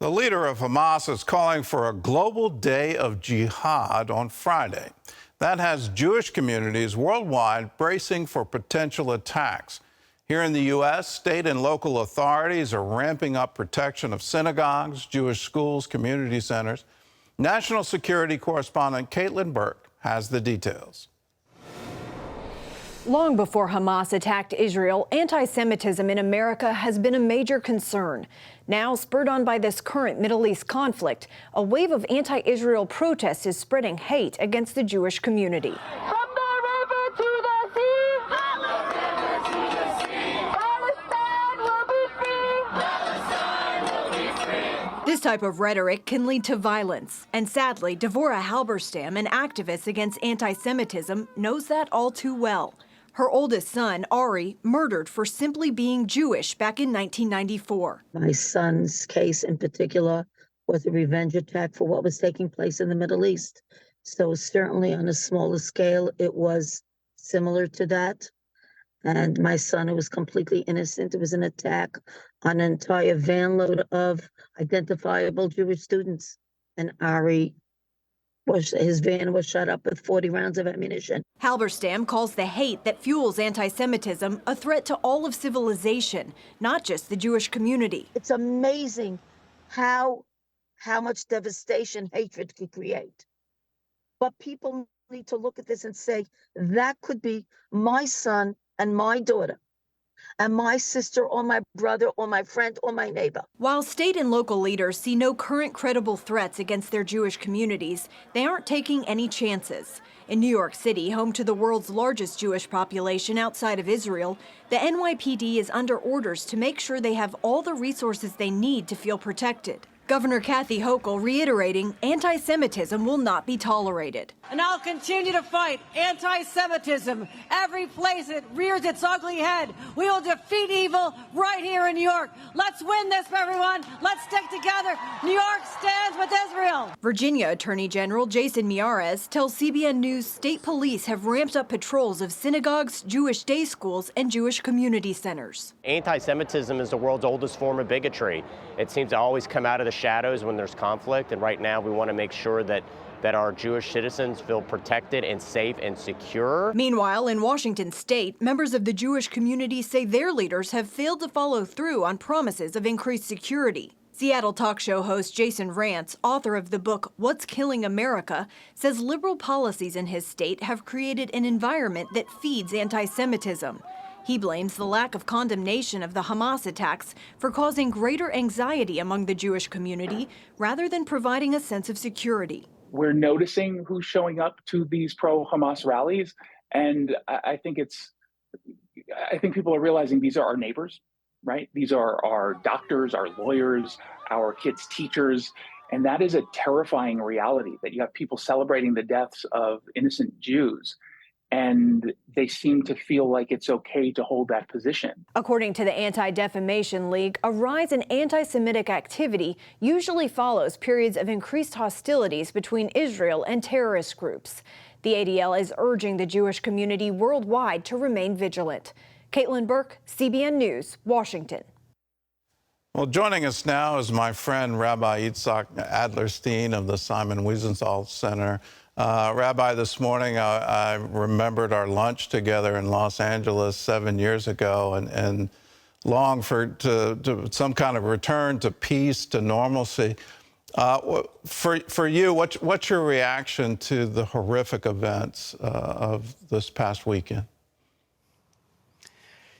The leader of Hamas is calling for a global day of jihad on Friday. That has Jewish communities worldwide bracing for potential attacks. Here in the U.S., state and local authorities are ramping up protection of synagogues, Jewish schools, community centers. National security correspondent Caitlin Burke has the details. Long before Hamas attacked Israel, anti-Semitism in America has been a major concern. Now, spurred on by this current Middle East conflict, a wave of anti-Israel protests is spreading hate against the Jewish community. From the river to the sea, Palestine will be free. Palestine will be free. This type of rhetoric can lead to violence. And sadly, Devorah Halberstam, an activist against anti-Semitism, knows that all too well. Her oldest son, Ari, murdered for simply being Jewish back in 1994. My son's case in particular was a revenge attack for what was taking place in the Middle East. So certainly on a smaller scale, it was similar to that. And my son, who was completely innocent, it was an attack on an entire van load of identifiable Jewish students. And Ari, his van was shot up with 40 rounds of ammunition. Halberstam calls the hate that fuels anti-Semitism a threat to all of civilization, not just the Jewish community. It's amazing how much devastation hatred could create. But people need to look at this and say, that could be my son and my daughter, and my sister or my brother or my friend or my neighbor. While state and local leaders see no current credible threats against their Jewish communities, they aren't taking any chances. In New York City, home to the world's largest Jewish population outside of Israel, the NYPD is under orders to make sure they have all the resources they need to feel protected. Governor Kathy Hochul reiterating anti-Semitism will not be tolerated. And I'll continue to fight anti-Semitism every place it rears its ugly head. We will defeat evil right here in New York. Let's win this, everyone. Let's stick together. New York stands with Israel. Virginia Attorney General Jason Miyares tells CBN News state police have ramped up patrols of synagogues, Jewish day schools, and Jewish community centers. Anti-Semitism is the world's oldest form of bigotry. It seems to always come out of the shadows when there's conflict, and right now we want to make sure that our Jewish citizens feel protected and safe and secure. Meanwhile, in Washington state, members of the Jewish community say their leaders have failed to follow through on promises of increased security. Seattle talk show host Jason Rantz, author of the book What's Killing America, says liberal policies in his state have created an environment that feeds anti-Semitism. He blames the lack of condemnation of the Hamas attacks for causing greater anxiety among the Jewish community rather than providing a sense of security. We're noticing who's showing up to these pro-Hamas rallies, and I think people are realizing these are our neighbors, right? These are our doctors, our lawyers, our kids' teachers, and that is a terrifying reality that you have people celebrating the deaths of innocent Jews. And they seem to feel like it's okay to hold that position. According to the Anti-Defamation League, a rise in anti-Semitic activity usually follows periods of increased hostilities between Israel and terrorist groups. The ADL is urging the Jewish community worldwide to remain vigilant. Caitlin Burke, CBN News, Washington. Well, joining us now is my friend Rabbi Yitzhak Adlerstein of the Simon Wiesenthal Center. Rabbi, this morning I remembered our lunch together in Los Angeles 7 years ago and longed to some kind of return to peace, to normalcy. For you, what's your reaction to the horrific events of this past weekend?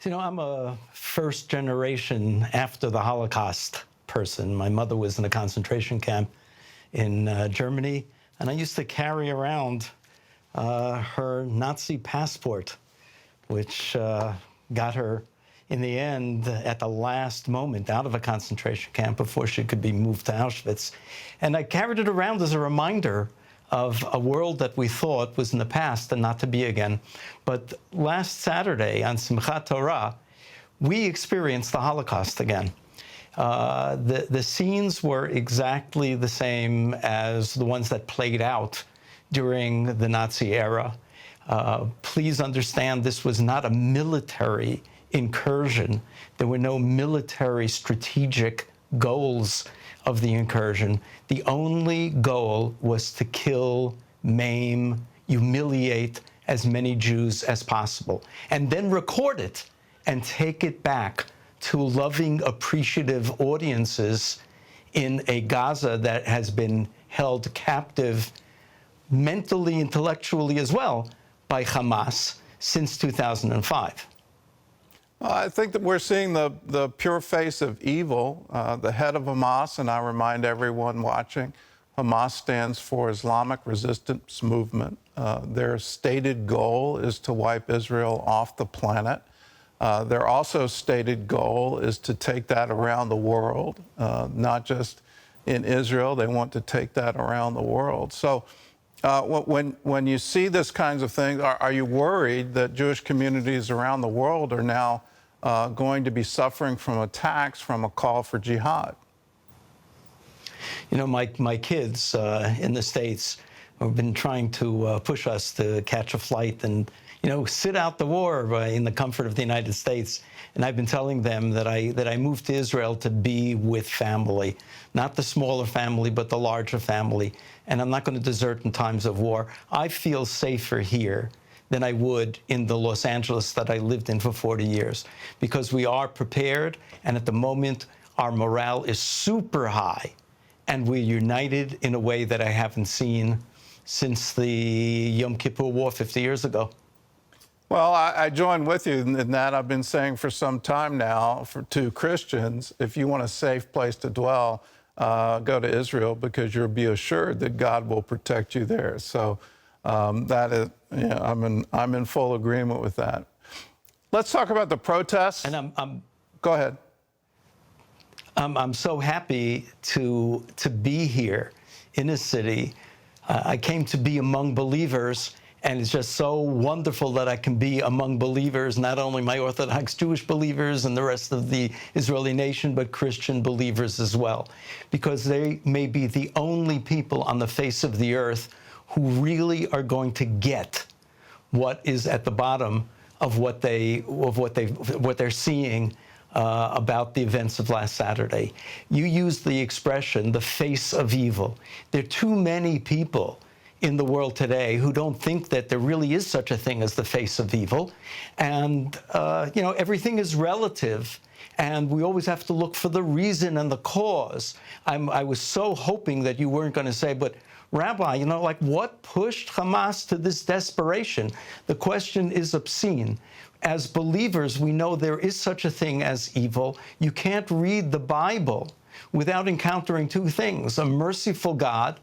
You know, I'm a first generation after the Holocaust person. My mother was in a concentration camp in Germany. And I used to carry around her Nazi passport, which got her, in the end, at the last moment, out of a concentration camp before she could be moved to Auschwitz. And I carried it around as a reminder of a world that we thought was in the past and not to be again. But last Saturday, on Simchat Torah, we experienced the Holocaust again. The scenes were exactly the same as the ones that played out during the Nazi era. Please understand, this was not a military incursion. There were no military strategic goals of the incursion, the only goal was to kill, maim, humiliate as many Jews as possible, and then record it and take it back to loving, appreciative audiences in a Gaza that has been held captive mentally, intellectually as well by Hamas since 2005. I think that we're seeing the pure face of evil. The head of Hamas, and I remind everyone watching, Hamas stands for Islamic Resistance Movement. Their stated goal is to wipe Israel off the planet. Their also stated goal is to take that around the world, not just in Israel. They want to take that around the world. So when you see this kinds of things, are you worried that Jewish communities around the world are now going to be suffering from attacks from a call for jihad? You know, my kids in the States have been trying to push us to catch a flight and, you know, sit out the war in the comfort of the United States. And I've been telling them that I moved to Israel to be with family, not the smaller family, but the larger family. And I'm not going to desert in times of war. I feel safer here than I would in the Los Angeles that I lived in for 40 years, because we are prepared, and at the moment, our morale is super high, and we're united in a way that I haven't seen since the Yom Kippur War 50 years ago. Well, I join with you in that. I've been saying for some time now to Christians, if you want a safe place to dwell, go to Israel, because you'll be assured that God will protect you there. So that is, you know, I'm in full agreement with that. Let's talk about the protests. And go ahead. I'm so happy to be here in a city. I came to be among believers, and it's just so wonderful that I can be among believers, not only my Orthodox Jewish believers and the rest of the Israeli nation, but Christian believers as well, because they may be the only people on the face of the earth who really are going to get what is at the bottom of what they're seeing about the events of last Saturday. You used the expression, the face of evil. There are too many people in the world today who don't think that there really is such a thing as the face of evil. And, you know, everything is relative, and we always have to look for the reason and the cause. I was so hoping that you weren't going to say, but Rabbi, you know, like, what pushed Hamas to this desperation? The question is obscene. As believers, we know there is such a thing as evil. You can't read the Bible without encountering two things: a merciful God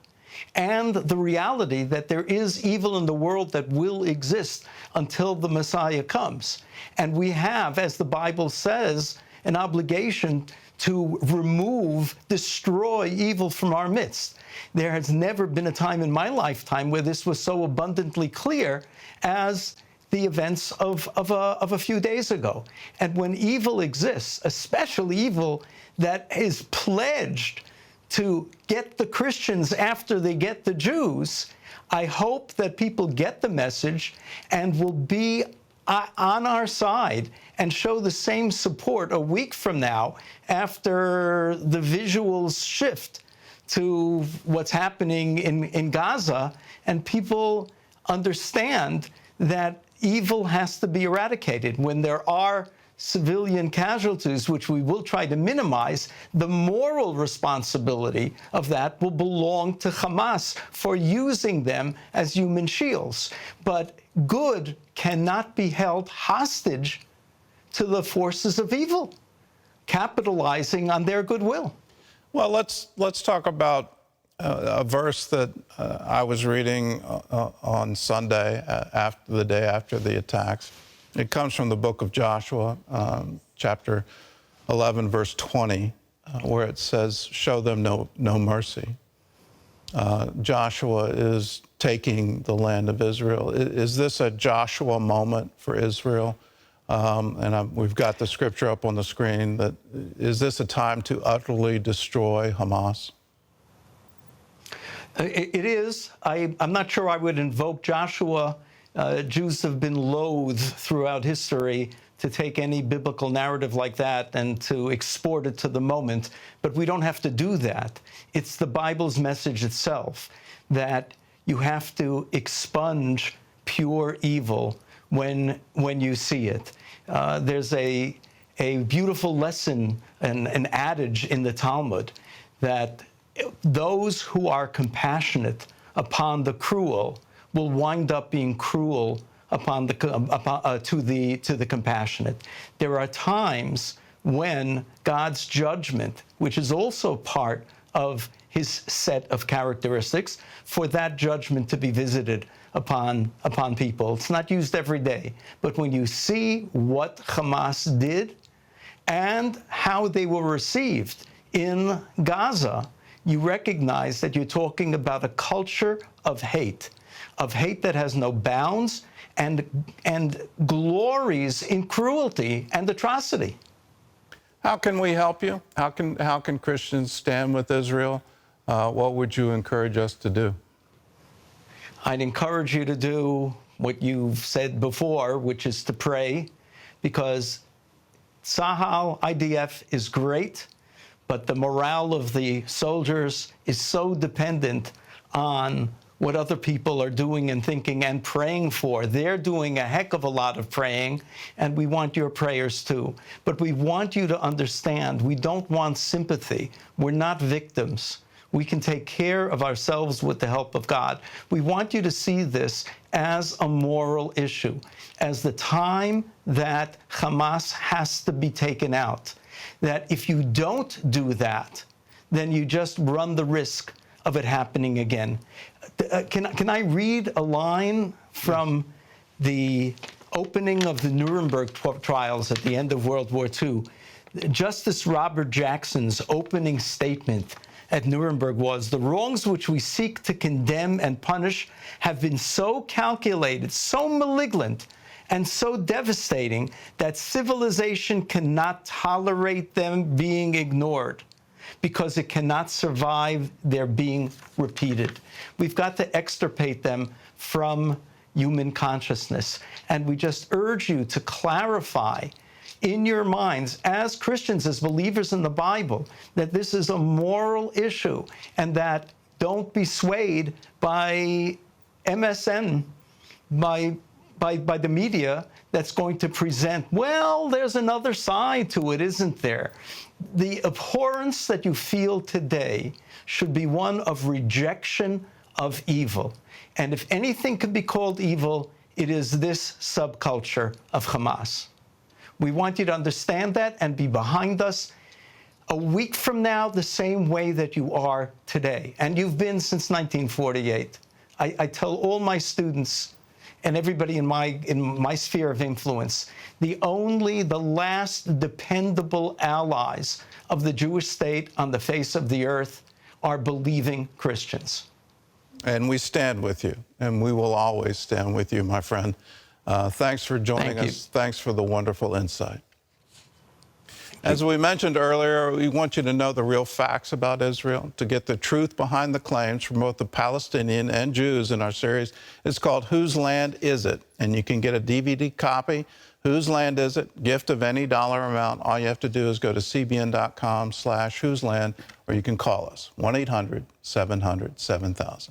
and the reality that there is evil in the world that will exist until the Messiah comes. And we have, as the Bible says, an obligation to remove, destroy evil from our midst. There has never been a time in my lifetime where this was so abundantly clear as the events of a few days ago. And when evil exists, especially evil that is pledged to get the Christians after they get the Jews, I hope that people get the message and will be on our side and show the same support a week from now after the visuals shift to what's happening in Gaza, and people understand that evil has to be eradicated. When there are civilian casualties, which we will try to minimize, the moral responsibility of that will belong to Hamas for using them as human shields. But good cannot be held hostage to the forces of evil, capitalizing on their goodwill. Well, let's talk about a verse that I was reading on Sunday, after the day after the attacks. It comes from the book of Joshua, chapter 11, verse 20, where it says, "Show them no mercy." Joshua is taking the land of Israel. Is this a Joshua moment for Israel? We've got the scripture up on the screen. That is this a time to utterly destroy Hamas? It is. I'm not sure I would invoke Joshua. Jews have been loath throughout history to take any biblical narrative like that and to export it to the moment, but we don't have to do that. It's the Bible's message itself that you have to expunge pure evil when you see it. There's a beautiful lesson, an adage in the Talmud, that those who are compassionate upon the cruel will wind up being cruel to the compassionate. There are times when God's judgment, which is also part of his set of characteristics, for that judgment to be visited upon people. It's not used every day, but when you see what Hamas did and how they were received in Gaza, you recognize that you're talking about a culture of hate that has no bounds and glories in cruelty and atrocity. How can we help you? How can Christians stand with Israel? What would you encourage us to do? I'd encourage you to do what you've said before, which is to pray, because Tzahal, IDF is great, but the morale of the soldiers is so dependent on what other people are doing and thinking and praying for. They're doing a heck of a lot of praying, and we want your prayers too. But we want you to understand, we don't want sympathy. We're not victims. We can take care of ourselves with the help of God. We want you to see this as a moral issue, as the time that Hamas has to be taken out. That if you don't do that, then you just run the risk of it happening again. Can I read a line from the opening of the Nuremberg trials at the end of World War II? Justice Robert Jackson's opening statement at Nuremberg was, "The wrongs which we seek to condemn and punish have been so calculated, so malignant, and so devastating that civilization cannot tolerate them being ignored, because it cannot survive their being repeated." We've got to extirpate them from human consciousness. And we just urge you to clarify in your minds, as Christians, as believers in the Bible, that this is a moral issue, and that don't be swayed by MSN, by the media that's going to present, well, there's another side to it, isn't there? The abhorrence that you feel today should be one of rejection of evil. And if anything could be called evil, it is this subculture of Hamas. We want you to understand that and be behind us a week from now the same way that you are today. And you've been since 1948. I tell all my students and everybody in my sphere of influence, the last dependable allies of the Jewish state on the face of the earth are believing Christians. And we stand with you, and we will always stand with you, my friend. Thanks for joining us. Thanks for the wonderful insight. As we mentioned earlier, we want you to know the real facts about Israel, to get the truth behind the claims from both the Palestinian and Jews in our series. It's called Whose Land Is It? And you can get a DVD copy. Whose Land Is It? Gift of any dollar amount. All you have to do is go to cbn.com/whoseland, or you can call us, 1-800-700-7000.